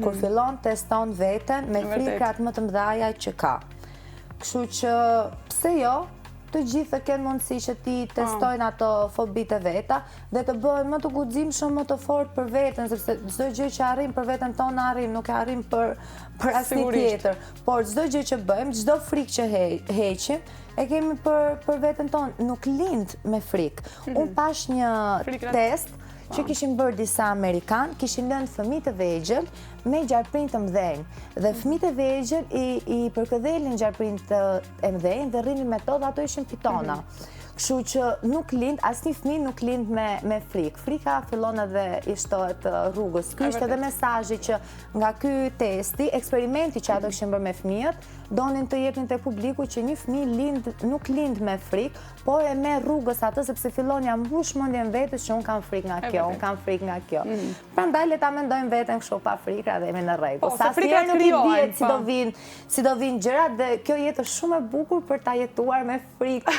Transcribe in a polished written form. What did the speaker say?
kur fillon teston veten me frikrat më të mëdhaja që ka. Kështu që pse jo, të gjithë kenë mundësi që ti testojnë ato fobit e veta dhe të bëhen më të guximshëm, më të fort për veten, sepse çdo gjë që arrim për veten tonë arrim, nuk e arrim për asnjë tjetër. Por çdo gjë që bëjmë, çdo frikë që heqim, e kemi për veten tonë, nuk lind me frikë. Unë pash një test që kishin bërë disa Amerikanë, kishin lënë fëmijë të vegjël me gjarprinj të mëdhenj. Dhe fëmijët e vegjël i përkëdhelin gjarprinjt e mëdhenj dhe rrinin me to dhe ato ishin pitona. Kështu që nuk lind, asnjë fëmijë nuk lind me frikë. Frika fillon edhe i shtohet rrugës. Ky është edhe mesazhi që nga ky testi, eksperimenti që ato kishin bërë me fëmijët, donin të jepnin te publiku që një fëmijë nuk lind me frikë, por e merr rrugës atë sepse fillon ja mbush mendjen vetes që un kam frikë nga kjo, un kam frikë nga kjo. Prandaj le ta mendojmë veten kështu pa frikë dhe jemi në rregull. Sa frikë nuk i dihet si do vinë gjërat dhe kjo jetë është shumë e bukur për ta jetuar me frikë.